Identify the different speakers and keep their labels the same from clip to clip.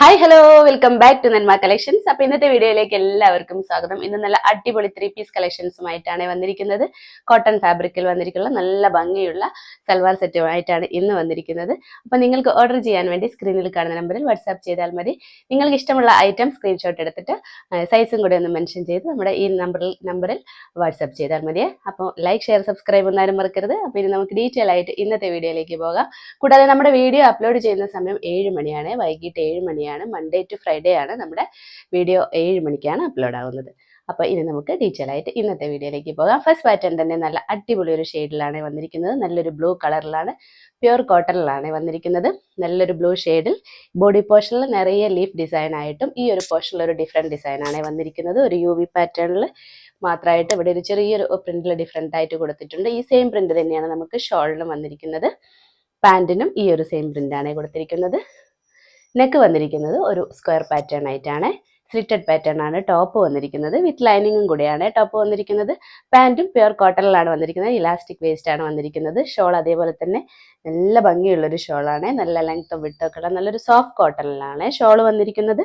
Speaker 1: Hi hello welcome back to Nanma collections. അപ്പൊ ഇന്നത്തെ വീഡിയോയിലേക്ക് എല്ലാവർക്കും സ്വാഗതം. ഇന്ന് നല്ല അടിപൊളി 3 പീസ് കളക്ഷൻസുമായിട്ടാണ് വന്നിരിക്കുന്നത്. കോട്ടൺ ഫാബ്രിക്കിൽ വന്നിരിക്കുന്ന നല്ല ഭംഗിയുള്ള സൽവാർ സെറ്റുമായിട്ടാണ് ഇന്ന് വന്നിരിക്കുന്നത്. അപ്പൊ നിങ്ങൾക്ക് ഓർഡർ ചെയ്യാൻ വേണ്ടി സ്ക്രീനിൽ കാണുന്ന നമ്പറിൽ വാട്സാപ്പ് ചെയ്താൽ മതി. നിങ്ങൾക്ക് ഇഷ്ടമുള്ള ഐറ്റം സ്ക്രീൻഷോട്ട് എടുത്തിട്ട് സൈസും കൂടി ഒന്ന് മെൻഷൻ ചെയ്ത് നമ്മുടെ ഈ നമ്പറിൽ വാട്സാപ്പ് ചെയ്താൽ മതിയെ. അപ്പോൾ ലൈക്ക് ഷെയർ സബ്സ്ക്രൈബ് ഒന്നാരും മറക്കരുത്. അപ്പോൾ ഇനി നമുക്ക് ഡീറ്റെയിൽ ആയിട്ട് ഇന്നത്തെ വീഡിയോയിലേക്ക് പോകാം. കൂടാതെ നമ്മുടെ വീഡിയോ അപ്ലോഡ് ചെയ്യുന്ന സമയം 7 മണിയാണ്, വൈകിട്ട് 7 മണിയാണ്. മൺഡേ ടു ഫ്രൈഡേ ആണ് നമ്മുടെ വീഡിയോ 7 മണിക്കാണ് അപ്ലോഡ് ആവുന്നത്. അപ്പോൾ ഇനി നമുക്ക് ഡീറ്റെയിൽ ആയിട്ട് ഇന്നത്തെ വീഡിയോയിലേക്ക് പോകാം. ഫസ്റ്റ് പാറ്റേൺ തന്നെ നല്ല അടിപൊളി ഒരു ഷെയ്ഡിലാണ് വന്നിരിക്കുന്നത്. നല്ലൊരു ബ്ലൂ കളറിലാണ്, പ്യുർ കോട്ടണിലാണ് വന്നിരിക്കുന്നത്. നല്ലൊരു ബ്ലൂ ഷെയ്ഡിൽ ബോഡി പോർഷനിൽ നിറയെ ലീഫ് ഡിസൈൻ ആയിട്ടും ഈ ഒരു പോർഷനിൽ ഒരു ഡിഫറെൻറ്റ് ഡിസൈനാണ് വന്നിരിക്കുന്നത്. ഒരു UV പാറ്റേണിൽ മാത്രമായിട്ട് ഇവിടെ ഒരു ചെറിയൊരു പ്രിന്റിൽ ഡിഫറെൻ്റ് ആയിട്ട് കൊടുത്തിട്ടുണ്ട്. ഈ സെയിം പ്രിന്റ് തന്നെയാണ് നമുക്ക് ഷോളിലും വന്നിരിക്കുന്നത്. പാൻറ്റിനും ഈ ഒരു സെയിം പ്രിന്റാണ് കൊടുത്തിരിക്കുന്നത്. നെക്ക് വന്നിരിക്കുന്നത് ഒരു സ്ക്വയർ പാറ്റേൺ ആയിട്ടാണ്, സ്ലിറ്റഡ് പാറ്റേൺ ആണ് ടോപ്പ് വന്നിരിക്കുന്നത്. വിത്ത് ലൈനിങ്ങും കൂടിയാണ് ടോപ്പ് വന്നിരിക്കുന്നത്. പാൻറ്റും പ്യുർ കോട്ടണിലാണ് വന്നിരിക്കുന്നത്. ഇലാസ്റ്റിക് വേസ്റ്റ് ആണ് വന്നിരിക്കുന്നത്. ഷോൾ അതേപോലെ തന്നെ നല്ല ഭംഗിയുള്ളൊരു ഷോളാണ്. നല്ല ലെങ്ത്തും വിട്ടൊക്കെ ഉള്ള നല്ലൊരു സോഫ്റ്റ് കോട്ടണിലാണ് ഷോൾ വന്നിരിക്കുന്നത്.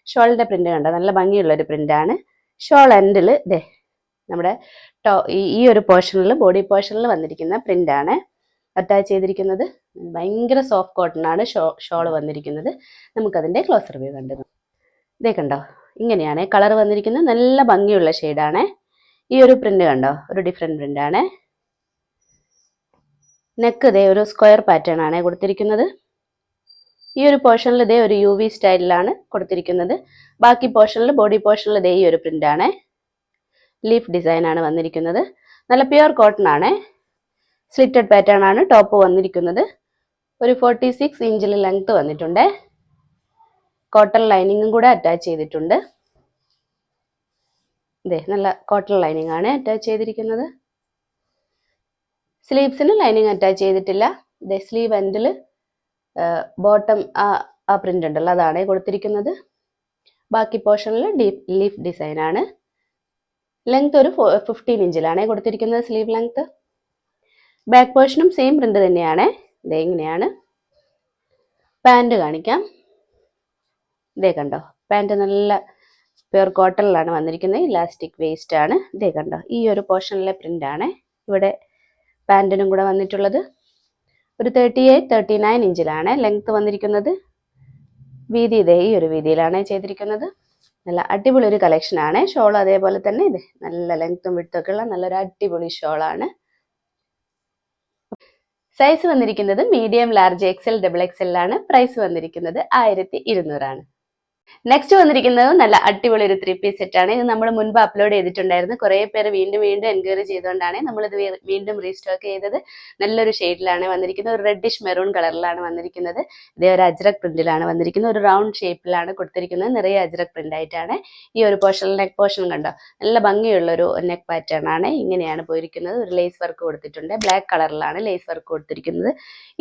Speaker 1: ഷോളിന്റെ പ്രിന്റ് കണ്ടോ, നല്ല ഭംഗിയുള്ളൊരു പ്രിന്റാണ്. ഷോൾ എൻഡിൽ നമ്മുടെ ഈ ഒരു പോർഷനിൽ ബോഡി പോർഷനിൽ വന്നിരിക്കുന്ന പ്രിന്റാണ് അറ്റാച്ച് ചെയ്തിരിക്കുന്നത്. ഭയങ്കര സോഫ്റ്റ് കോട്ടൺ ആണ് ഷോൾ വന്നിരിക്കുന്നത്. നമുക്കതിൻ്റെ ക്ലോസർ വ്യൂ കണ്ടു. ഇതേ കണ്ടോ, ഇങ്ങനെയാണ് കളർ വന്നിരിക്കുന്നത്. നല്ല ഭംഗിയുള്ള ഷെയ്ഡാണ്. ഈ ഒരു പ്രിന്റ് കണ്ടോ, ഒരു ഡിഫറെൻറ്റ് പ്രിന്റാണ്. നെക്ക് ഇതേ ഒരു സ്ക്വയർ പാറ്റേൺ ആണ് കൊടുത്തിരിക്കുന്നത്. ഈ ഒരു പോർഷനിൽ ഇതേ ഒരു UV സ്റ്റൈലിലാണ് കൊടുത്തിരിക്കുന്നത്. ബാക്കി പോർഷനിൽ ബോഡി പോർഷനിൽ ഇതേ ഈ ഒരു പ്രിന്റാണ്. ലീഫ് ഡിസൈൻ ആണ് വന്നിരിക്കുന്നത്. നല്ല പ്യുർ കോട്ടൺ ആണ്. സ്ലിറ്റഡ് പാറ്റേൺ ആണ് ടോപ്പ് വന്നിരിക്കുന്നത്. ഒരു 46 ഇഞ്ചിൽ ലെങ്ത് വന്നിട്ടുണ്ട്. കോട്ടൺ ലൈനിങ്ങും കൂടെ അറ്റാച്ച് ചെയ്തിട്ടുണ്ട്. ഇതേ നല്ല കോട്ടൺ ലൈനിങ് ആണ് അറ്റാച്ച് ചെയ്തിരിക്കുന്നത്. സ്ലീവ്സിന് ലൈനിങ് അറ്റാച്ച് ചെയ്തിട്ടില്ല. ഇതേ സ്ലീവ് എൻഡിൽ ബോട്ടം ആ പ്രിന്റ് ഉണ്ടല്ലോ അതാണ് കൊടുത്തിരിക്കുന്നത്. ബാക്കി പോർഷനിൽ ലീഫ് ഡിസൈൻ ആണ്. ലെങ്ത് ഒരു 15 ഇഞ്ചിലാണ് കൊടുത്തിരിക്കുന്നത് സ്ലീവ് ലെങ്ത്. ബാക്ക് പോർഷനും സെയിം പ്രിന്റ് തന്നെയാണ്. ഇതേ ഇങ്ങനെയാണ്. പാൻറ് കാണിക്കാം. ഇതേ കണ്ടോ, പാൻറ് നല്ല പ്യുർ കോട്ടണിലാണ് വന്നിരിക്കുന്നത്. ഇലാസ്റ്റിക് വേസ്റ്റ് ആണ്. ഇതേ കണ്ടോ, ഈ ഒരു പോർഷനിലെ പ്രിന്റ് ആണ് ഇവിടെ പാൻറ്റിനും കൂടെ വന്നിട്ടുള്ളത്. ഒരു 38-39 ഇഞ്ചിലാണ് ലെങ്ത് വന്നിരിക്കുന്നത്. വീതി ഇതേ ഈ ഒരു വീതിയിലാണ് ചെയ്തിരിക്കുന്നത്. നല്ല അടിപൊളി ഒരു കളക്ഷൻ ആണ്. ഷോൾ അതേപോലെ തന്നെ ഇതേ നല്ല ലെങ്ത്തും വിട്ടൊക്കെ ഉള്ള നല്ലൊരു അടിപൊളി ഷോളാണ്. സൈസ് വന്നിരിക്കുന്നത് മീഡിയം, ലാർജ്, XL, XXL ആണ്. പ്രൈസ് വന്നിരിക്കുന്നത് 1200 ആണ്. നെക്സ്റ്റ് വന്നിരിക്കുന്നത് നല്ല അടിപൊളി ഒരു 3 പീസ് സെറ്റ് ആണ്. ഇത് നമ്മൾ മുൻപ് അപ്ലോഡ് ചെയ്തിട്ടുണ്ടായിരുന്നു. കുറേ പേര് വീണ്ടും എൻക്വയറി ചെയ്തുകൊണ്ടാണ് നമ്മളിത് വീണ്ടും റീസ്റ്റോക്ക് ചെയ്തത്. നല്ലൊരു ഷെയ്ഡിലാണ് വന്നിരിക്കുന്നത്. ഒരു റെഡിഷ് മെറൂൺ കളറിലാണ് വന്നിരിക്കുന്നത്. ഇതേ ഒരു അജ്രക് പ്രിന്റിലാണ് വന്നിരിക്കുന്നത്. ഒരു റൗണ്ട് ഷേപ്പിലാണ് കൊടുത്തിരിക്കുന്നത്. നിറയെ അജ്രക് പ്രിന്റ് ആയിട്ടാണ്. ഈ ഒരു പോർഷൻ, നെക്ക് പോർഷൻ കണ്ടോ, നല്ല ഭംഗിയുള്ള ഒരു നെക്ക് പാറ്റേൺ ആണ്. ഇങ്ങനെയാണ് പോയിരിക്കുന്നത്. ഒരു ലേസ് വർക്ക് കൊടുത്തിട്ടുണ്ട്. ബ്ലാക്ക് കളറിലാണ് ലേസ് വർക്ക് കൊടുത്തിരിക്കുന്നത്.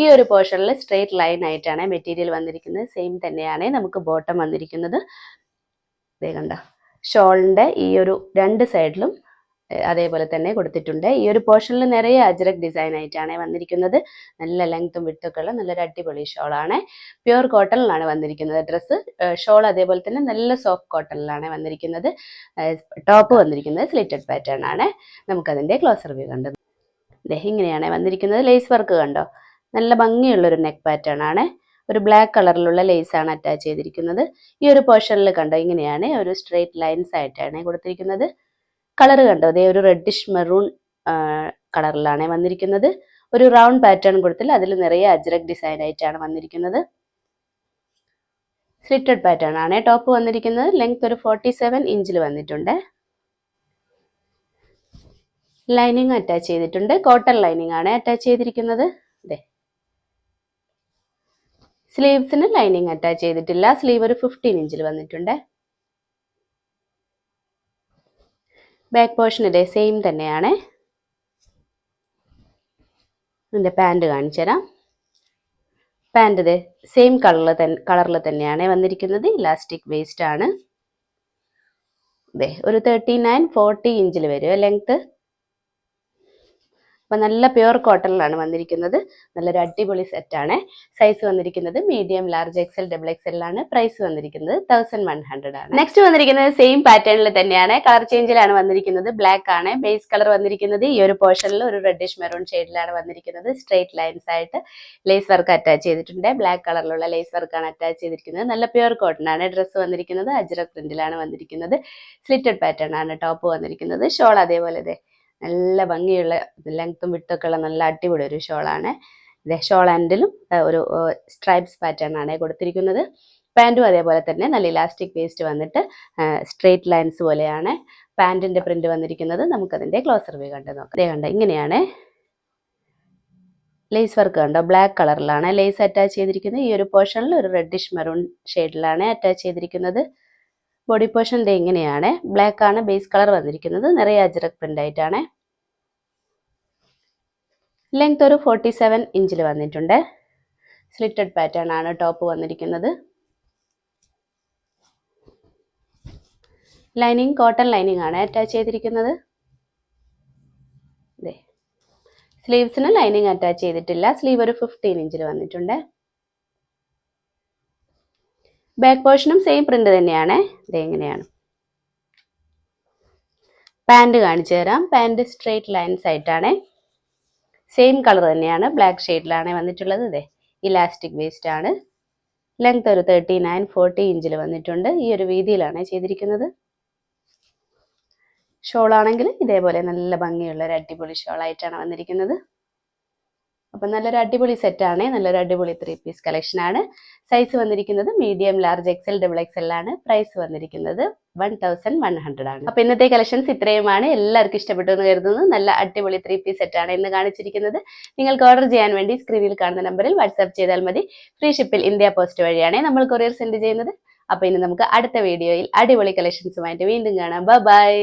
Speaker 1: ഈ ഒരു പോർഷനിൽ സ്ട്രെയിറ്റ് ലൈൻ ആയിട്ടാണ് മെറ്റീരിയൽ വന്നിരിക്കുന്നത്. സെയിം തന്നെയാണ് നമുക്ക് ബോട്ടം വന്നിരിക്കുന്നത്. ഇതേ കണ്ടോ, ഷോളിന്റെ ഈ ഒരു രണ്ട് സൈഡിലും അതേപോലെ തന്നെ കൊടുത്തിട്ടുണ്ട്. ഈ ഒരു പോർഷനിൽ നിറയെ അജ്രക് ഡിസൈൻ ആയിട്ടാണ് വന്നിരിക്കുന്നത്. നല്ല ലെങ്ത്തും വിട്ടൊക്കെ ഉള്ള നല്ലൊരു അടിപൊളി ഷോളാണ്. പ്യുർ കോട്ടണിലാണ് വന്നിരിക്കുന്നത് ഡ്രസ്സ്. ഷോൾ അതേപോലെ തന്നെ നല്ല സോഫ്റ്റ് കോട്ടണിലാണ് വന്നിരിക്കുന്നത്. ടോപ്പ് വന്നിരിക്കുന്നത് സ്ലിറ്റഡ് പാറ്റേൺ ആണ്. നമുക്കതിൻ്റെ ക്ലോസർ വ്യൂ കണ്ടത്. ഇങ്ങനെയാണ് വന്നിരിക്കുന്നത്. ലേസ് വർക്ക് കണ്ടോ, നല്ല ഭംഗിയുള്ളൊരു നെക്ക് പാറ്റേൺ ആണ്. ഒരു ബ്ലാക്ക് കളറിലുള്ള ലേസ് ആണ് അറ്റാച്ച് ചെയ്തിരിക്കുന്നത്. ഈ ഒരു പോർഷനിൽ കണ്ടോ, ഇങ്ങനെയാണ് ഒരു സ്ട്രെയിറ്റ് ലൈൻസ് ആയിട്ടാണ് കൊടുത്തിരിക്കുന്നത്. കളർ കണ്ടോ, അതേ ഒരു റെഡിഷ് മെറൂൺ കളറിലാണ് വന്നിരിക്കുന്നത്. ഒരു റൗണ്ട് പാറ്റേൺ കൊടുത്തില്ല, അതിൽ നിറയെ അജ്രക് ഡിസൈൻ ആയിട്ടാണ് വന്നിരിക്കുന്നത്. സ്ലിറ്റഡ് പാറ്റേൺ ആണ് ടോപ്പ് വന്നിരിക്കുന്നത്. ലെങ്ത് ഒരു 47 ഇഞ്ചിൽ വന്നിട്ടുണ്ട്. ലൈനിങ് അറ്റാച്ച് ചെയ്തിട്ടുണ്ട്. കോട്ടൺ ലൈനിങ് ആണ് അറ്റാച്ച് ചെയ്തിരിക്കുന്നത്. അതെ, സ്ലീവ്സിന് ലൈനിങ് അറ്റാച്ച് ചെയ്തിട്ടില്ല. സ്ലീവ് ഒരു 15 ഇഞ്ചിൽ വന്നിട്ടുണ്ട്. ബാക്ക് പോർഷൻ ഇതേ സെയിം തന്നെയാണ്. ഇതിൻ്റെ പാൻറ് കാണിച്ചു തരാം. പാൻറ് ഇതേ സെയിം കളറിൽ തന്നെയാണ് വന്നിരിക്കുന്നത്. ഇലാസ്റ്റിക് വേസ്റ്റ് ആണ്. ഇതേ ഒരു 39-40 ഇഞ്ചിൽ വരും ലെങ്ത്. അപ്പം നല്ല പ്യുവർ കോട്ടണിലാണ് വന്നിരിക്കുന്നത്. നല്ലൊരു അടിപൊളി സെറ്റാണ്. സൈസ് വന്നിരിക്കുന്നത് medium, large, XL, double XL ആണ്. പ്രൈസ് വന്നിരിക്കുന്നത് 1100 ആണ്. നെക്സ്റ്റ് വന്നിരിക്കുന്നത് സെയിം പാറ്റേണിൽ തന്നെയാണ്. കളർ ചേഞ്ചിലാണ് വന്നിരിക്കുന്നത്. ബ്ലാക്ക് ആണ് ബേസ് കളർ വന്നിരിക്കുന്നത്. ഈ ഒരു പോർഷനിൽ ഒരു റെഡിഷ് മെറൂൺ ഷെയ്ഡിലാണ് വന്നിരിക്കുന്നത്. സ്ട്രേറ്റ് ലൈൻസ് ആയിട്ട് ലേസ് വർക്ക് അറ്റാച്ച് ചെയ്തിട്ടുണ്ട്. ബ്ലാക്ക് കളറിലുള്ള ലേസ് വർക്കാണ് അറ്റാച്ച് ചെയ്തിരിക്കുന്നത്. നല്ല പ്യുവർ കോട്ടൺ ആണ്. ഡ്രസ്സ് വന്നിരിക്കുന്നത് അജ്രക് പ്രിന്റിലാണ് വന്നിരിക്കുന്നത്. സ്ലിറ്റഡ് പാറ്റേൺ ആണ് ടോപ്പ് വന്നിരിക്കുന്നത്. ഷോൾ അതേപോലെ നല്ല ഭംഗിയുള്ള ലെങ്ത്തും വിട്ടൊക്കെ ഉള്ള നല്ല അടിപൊളി ഒരു ഷോളാണ്. ഷോൾ ആൻഡിലും ഒരു സ്ട്രൈപ്സ് പാറ്റേൺ ആണ് കൊടുത്തിരിക്കുന്നത്. പാൻറ്റും അതേപോലെ തന്നെ നല്ല ഇലാസ്റ്റിക് വേസ്റ്റ് വന്നിട്ട് സ്ട്രേറ്റ് ലൈൻസ് പോലെയാണ് പാൻറ്റിന്റെ പ്രിന്റ് വന്നിരിക്കുന്നത്. നമുക്കതിന്റെ ക്ലോസർ വ്യൂ കണ്ട് നോക്കാം. ഇതേ കണ്ട ഇങ്ങനെയാണ് ലേസ് വർക്ക് കണ്ടോ. ബ്ലാക്ക് കളറിലാണ് ലേസ് അറ്റാച്ച് ചെയ്തിരിക്കുന്നത്. ഈ ഒരു പോർഷനിൽ ഒരു റെഡിഷ് മെറൂൺ ഷെയ്ഡിലാണ് അറ്റാച്ച് ചെയ്തിരിക്കുന്നത്. ബോഡി പോർഷൻ ഇങ്ങനെയാണ്. ബ്ലാക്ക് ആണ് ബേസ് കളർ വന്നിരിക്കുന്നത്. നിറയെ അജ്രക് പ്രിന്റ് ആയിട്ടാണ്. ലെങ്ത് ഒരു 47 ഇഞ്ചിൽ വന്നിട്ടുണ്ട്. സ്ലിറ്റഡ് പാറ്റേൺ ആണ് ടോപ്പ് വന്നിരിക്കുന്നത്. ലൈനിങ് കോട്ടൺ ലൈനിങ് ആണ് അറ്റാച്ച് ചെയ്തിരിക്കുന്നത്. സ്ലീവ്സിന് ലൈനിങ് അറ്റാച്ച് ചെയ്തിട്ടില്ല. സ്ലീവ് ഒരു 15 ഇഞ്ചിൽ വന്നിട്ടുണ്ട്. ബാക്ക് പോർഷനും സെയിം പ്രിന്റ് തന്നെയാണ്. ഇതെങ്ങനെയാണ് പാൻറ് കാണിച്ചു തരാം. പാൻറ് സ്ട്രേറ്റ് ലൈൻസ് ആയിട്ടാണ്. സെയിം കളർ തന്നെയാണ്. ബ്ലാക്ക് ഷെയ്ഡിലാണ് വന്നിട്ടുള്ളത്. ഇലാസ്റ്റിക് വേസ്റ്റ് ആണ്. ലെങ്ത് ഒരു 39-40 ഇഞ്ചിൽ വന്നിട്ടുണ്ട്. ഈ ഒരു വീതിയിലാണ് ചെയ്തിരിക്കുന്നത്. ഷോൾ ആണെങ്കിൽ ഇതേപോലെ നല്ല ഭംഗിയുള്ള ഒരു അടിപൊളി ഷോൾ ആയിട്ടാണ് വന്നിരിക്കുന്നത്. അപ്പം നല്ലൊരു അടിപൊളി സെറ്റാണ്. നല്ലൊരു അടിപൊളി 3 പീസ് കളക്ഷൻ ആണ്. സൈസ് വന്നിരിക്കുന്നത് medium, large, XL, double XL ആണ്. പ്രൈസ് വന്നിരിക്കുന്നത് 1100 ആണ്. അപ്പൊ ഇന്നത്തെ കളക്ഷൻസ് ഇത്രയുമാണ്. എല്ലാവർക്കും ഇഷ്ടപ്പെട്ടു എന്ന് കരുതുന്നു. നല്ല അടിപൊളി 3 പീസ് സെറ്റാണ് ഇന്ന് കാണിച്ചിരിക്കുന്നത്. നിങ്ങൾക്ക് ഓർഡർ ചെയ്യാൻ വേണ്ടി സ്ക്രീനിൽ കാണുന്ന നമ്പറിൽ വാട്സാപ്പ് ചെയ്താൽ മതി. ഫ്രീ ഷിപ്പിൽ ഇന്ത്യ പോസ്റ്റ് വഴിയാണ് നമ്മൾ കൊറിയർ സെൻഡ് ചെയ്യുന്നത്. അപ്പൊ ഇനി നമുക്ക് അടുത്ത വീഡിയോയിൽ അടിപൊളി കളക്ഷൻസുമായിട്ട് വീണ്ടും കാണാം. ബൈ.